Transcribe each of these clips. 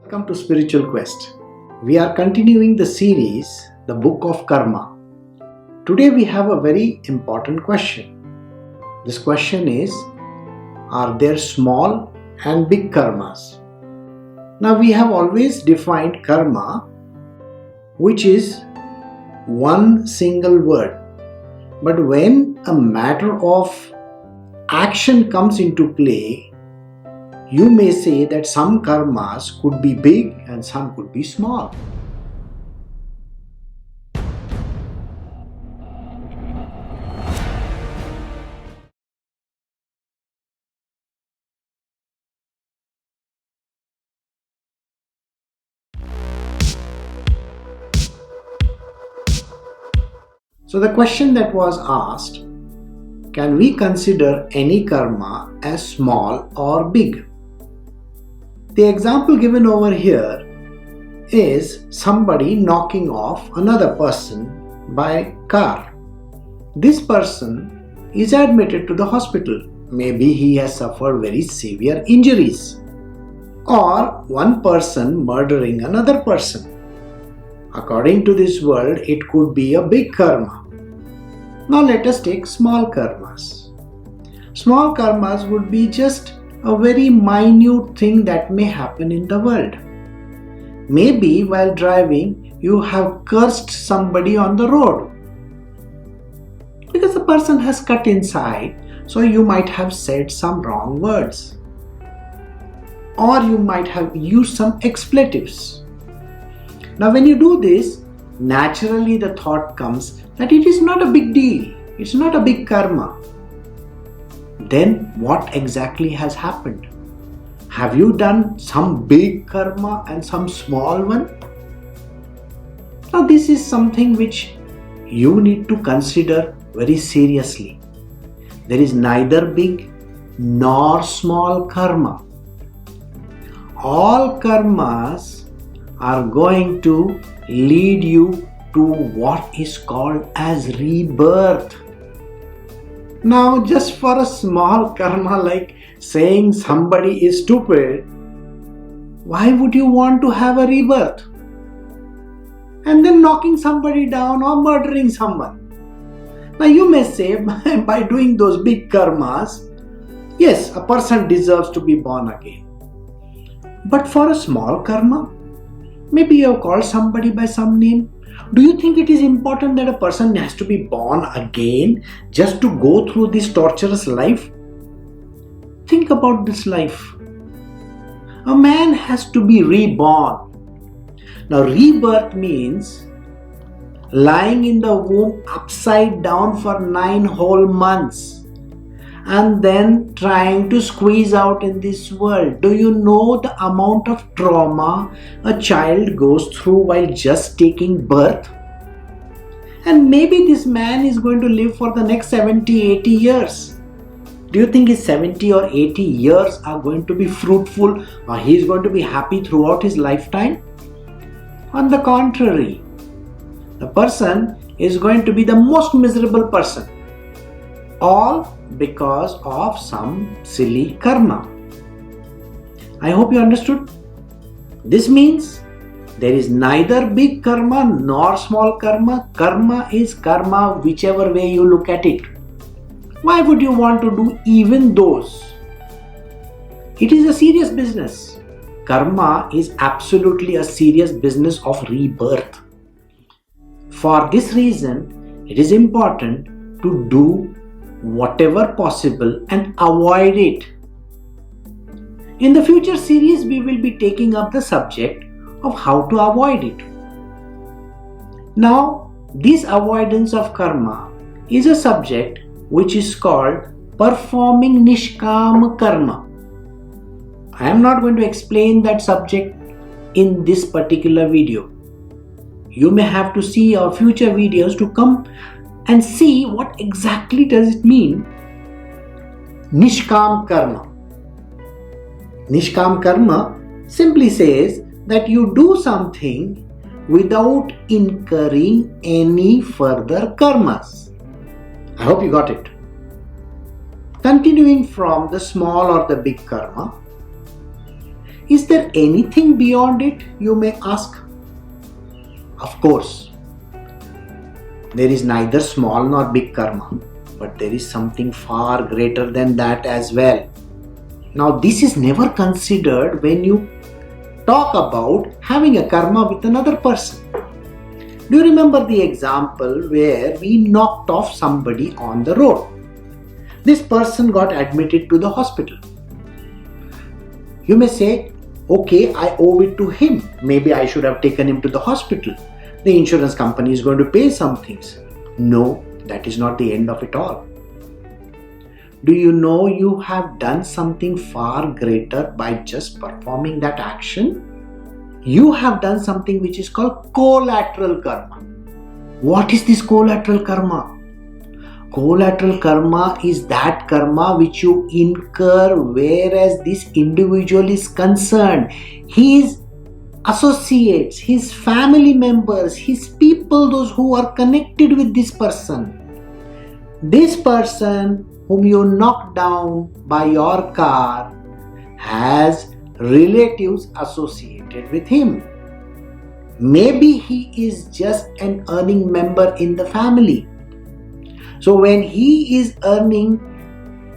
Welcome to Spiritual Quest. We are continuing the series, The Book of Karma. Today we have a very important question. This question is, are there small and big karmas? Now we have always defined karma, which is one single word. But when a matter of action comes into play, you may say that some karmas could be big and some could be small. So the question that was asked, can we consider any karma as small or big? The example given over here is somebody knocking off another person by car. This person is admitted to the hospital. Maybe he has suffered very severe injuries. Or one person murdering another person. According to this world, it could be a big karma. Now let us take small karmas. Small karmas would be just a very minute thing that may happen in the world. Maybe while driving, you have cursed somebody on the road. Because the person has cut inside, so you might have said some wrong words. Or you might have used some expletives. Now when you do this, naturally the thought comes that it is not a big deal. It's not a big karma. Then what exactly has happened? Have you done some big karma and some small one? Now this is something which you need to consider very seriously. There is neither big nor small karma. All karmas are going to lead you to what is called as rebirth. Now just for a small karma like saying somebody is stupid, why would you want to have a rebirth? And then knocking somebody down or murdering someone. Now you may say by doing those big karmas, yes, a person deserves to be born again. But for a small karma, maybe you have called somebody by some name. Do you think it is important that a person has to be born again just to go through this torturous life? Think about this life. A man has to be reborn. Now rebirth means lying in the womb upside down for 9 whole months and then trying to squeeze out in this world. Do you know the amount of trauma a child goes through while just taking birth? And maybe this man is going to live for the next 70-80 years. Do you think his 70 or 80 years are going to be fruitful or he is going to be happy throughout his lifetime? On the contrary, the person is going to be the most miserable person. All because of some silly karma. I hope you understood. This means there is neither big karma nor small karma. Karma is karma whichever way you look at it. Why would you want to do even those? It is a serious business. Karma is absolutely a serious business of rebirth. For this reason, it is important to do whatever possible and avoid it. In the future series, we will be taking up the subject of how to avoid it. Now, this avoidance of karma is a subject which is called performing nishkama karma. I am not going to explain that subject in this particular video. You may have to see our future videos to come and see what exactly does it mean, Nishkam Karma. Nishkam Karma simply says that you do something without incurring any further karmas. I hope you got it. Continuing from the small or the big karma, Is there anything beyond it, you may ask? Of course, there is neither small nor big karma, but there is something far greater than that as well. Now, this is never considered when you talk about having a karma with another person. Do you remember the example where we knocked off somebody on the road? This person got admitted to the hospital. You may say, okay, I owe it to him. Maybe I should have taken him to the hospital. The insurance company is going to pay some things. No, that is not the end of it all. Do you know you have done something far greater by just performing that action? You have done something which is called collateral karma. What is this collateral karma? Collateral karma is that karma which you incur whereas this individual is concerned. His associates, his family members, his people, those who are connected with this person. This person whom you knocked down by your car has relatives associated with him. Maybe he is just an earning member in the family. So when he is earning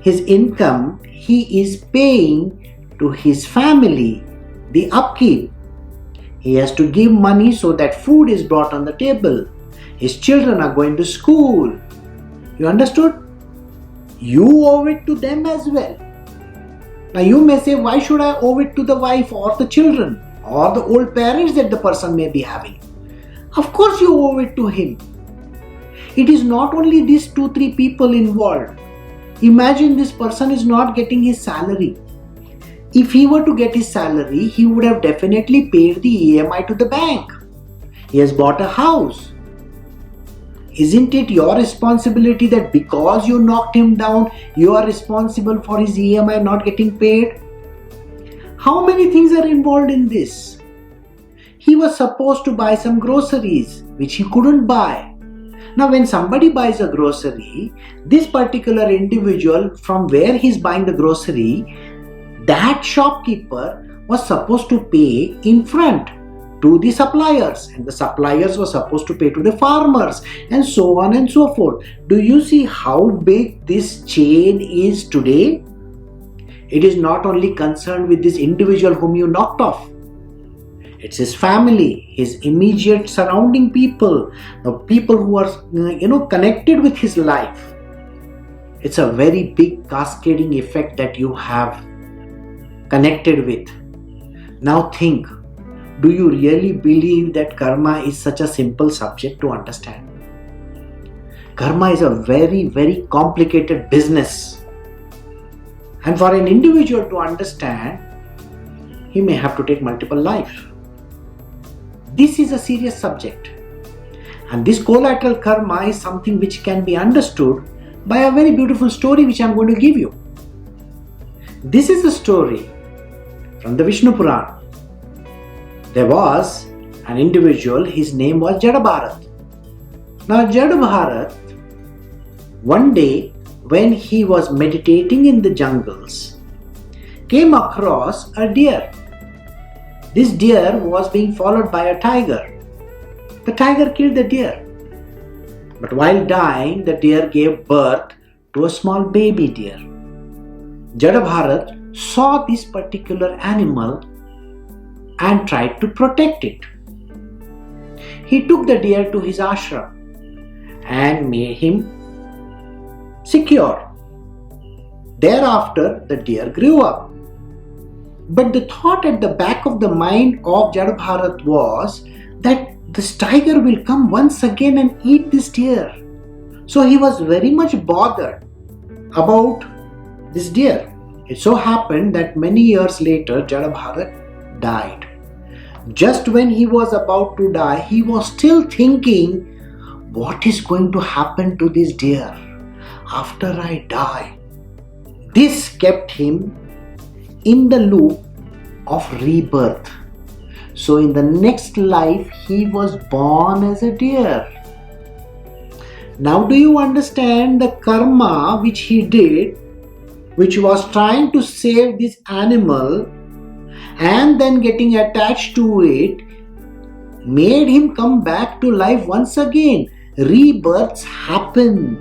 his income, he is paying to his family the upkeep. He has to give money so that food is brought on the table. His children are going to school. You understood? You owe it to them as well. Now you may say, why should I owe it to the wife or the children or the old parents that the person may be having? Of course you owe it to him. It is not only these 2-3 people involved. Imagine this person is not getting his salary. If he were to get his salary, he would have definitely paid the EMI to the bank. He has bought a house. Isn't it your responsibility that because you knocked him down, you are responsible for his EMI not getting paid? How many things are involved in this? He was supposed to buy some groceries, which he couldn't buy. Now, when somebody buys a grocery, this particular individual from where he's buying the grocery, that shopkeeper was supposed to pay in front to the suppliers, and the suppliers were supposed to pay to the farmers, and so on and so forth. Do you see how big this chain is today? It is not only concerned with this individual whom you knocked off. It's his family, his immediate surrounding people, the people who are connected with his life. It's a very big cascading effect that you have connected with. Now think, do you really believe that karma is such a simple subject to understand? Karma is a very, very complicated business. And for an individual to understand, he may have to take multiple lives. This is a serious subject. And this collateral karma is something which can be understood by a very beautiful story which I am going to give you. This is a story from the Vishnu Purana. There was an individual, his name was Jadabharat. Now Jadabharat, one day when he was meditating in the jungles, came across a deer. This deer was being followed by a tiger. The tiger killed the deer. But while dying, the deer gave birth to a small baby deer. Jadabharat saw this particular animal and tried to protect it. He took the deer to his ashram and made him secure. Thereafter, the deer grew up. But the thought at the back of the mind of Jadabharat was that this tiger will come once again and eat this deer. So he was very much bothered about this deer. It so happened that many years later, Jadabharat died. Just when he was about to die, he was still thinking, what is going to happen to this deer after I die? This kept him in the loop of rebirth. So in the next life, he was born as a deer. Now do you understand the karma which he did, which was trying to save this animal, and then getting attached to it made him come back to life once again. Rebirths happen.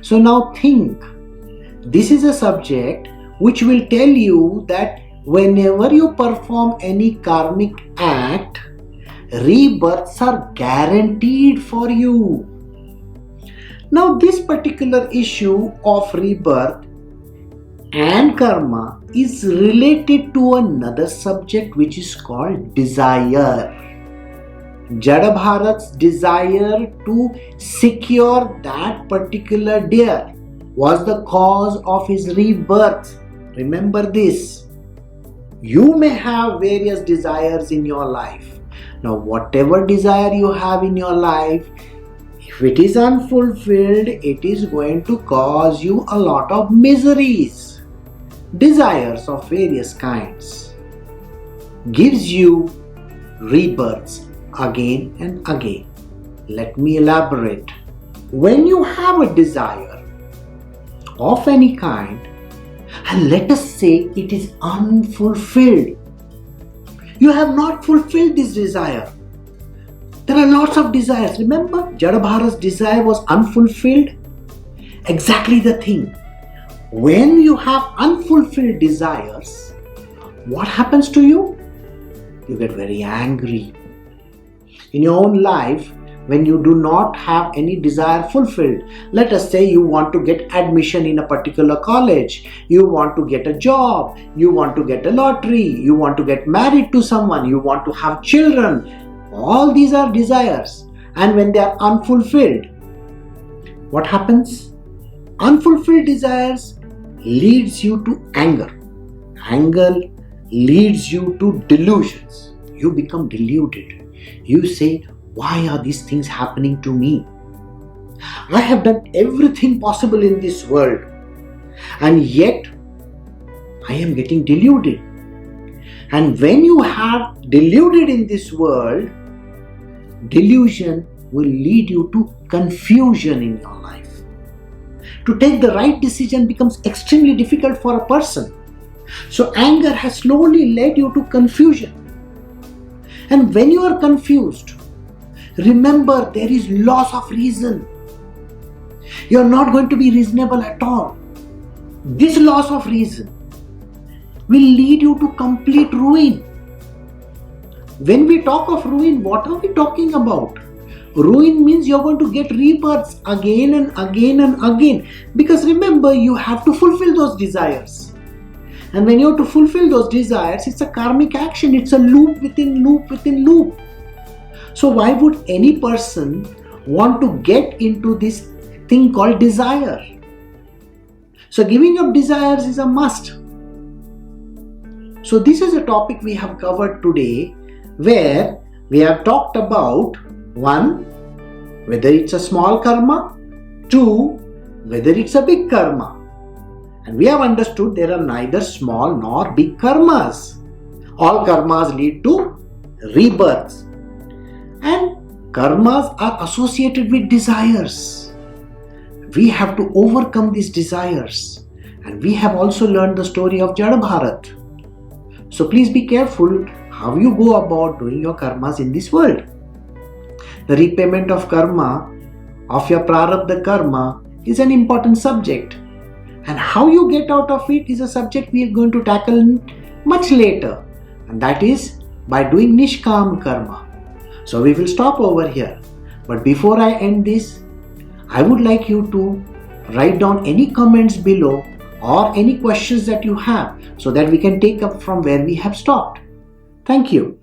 So now think, this is a subject which will tell you that whenever you perform any karmic act, rebirths are guaranteed for you. Now this particular issue of rebirth and karma is related to another subject which is called desire. Jada Bharat's desire to secure that particular deer was the cause of his rebirth. Remember this. You may have various desires in your life. Now, whatever desire you have in your life, if it is unfulfilled, it is going to cause you a lot of miseries. Desires of various kinds gives you rebirths again and again. Let me elaborate. When you have a desire of any kind, and let us say it is unfulfilled, you have not fulfilled this desire. There are lots of desires. Remember, Jada Bharat's desire was unfulfilled. Exactly the thing. When you have unfulfilled desires, what happens to you? You get very angry. In your own life, when you do not have any desire fulfilled, let us say you want to get admission in a particular college, you want to get a job, you want to get a lottery, you want to get married to someone, you want to have children. All these are desires. And when they are unfulfilled, what happens? Unfulfilled desires leads you to anger. Anger leads you to delusions. You become deluded. You say, why are these things happening to me? I have done everything possible in this world, and yet I am getting deluded. And when you have deluded in this world, delusion will lead you to confusion in your life. To take the right decision becomes extremely difficult for a person. So anger has slowly led you to confusion. And when you are confused, remember there is loss of reason. You are not going to be reasonable at all. This loss of reason will lead you to complete ruin. When we talk of ruin, what are we talking about? Ruin means you are going to get rebirths again and again and again. Because remember, you have to fulfill those desires. And when you have to fulfill those desires, it's a karmic action. It's a loop within loop within loop. So why would any person want to get into this thing called desire? So giving up desires is a must. So this is a topic we have covered today, where we have talked about 1, whether it's a small karma, 2, whether it's a big karma. And we have understood there are neither small nor big karmas. All karmas lead to rebirths. And karmas are associated with desires. We have to overcome these desires. And we have also learned the story of Jada Bharat. So please be careful how you go about doing your karmas in this world. The repayment of karma, of your prarabdha karma, is an important subject. And how you get out of it is a subject we are going to tackle much later. And that is by doing nishkam karma. So we will stop over here. But before I end this, I would like you to write down any comments below or any questions that you have, so that we can take up from where we have stopped. Thank you.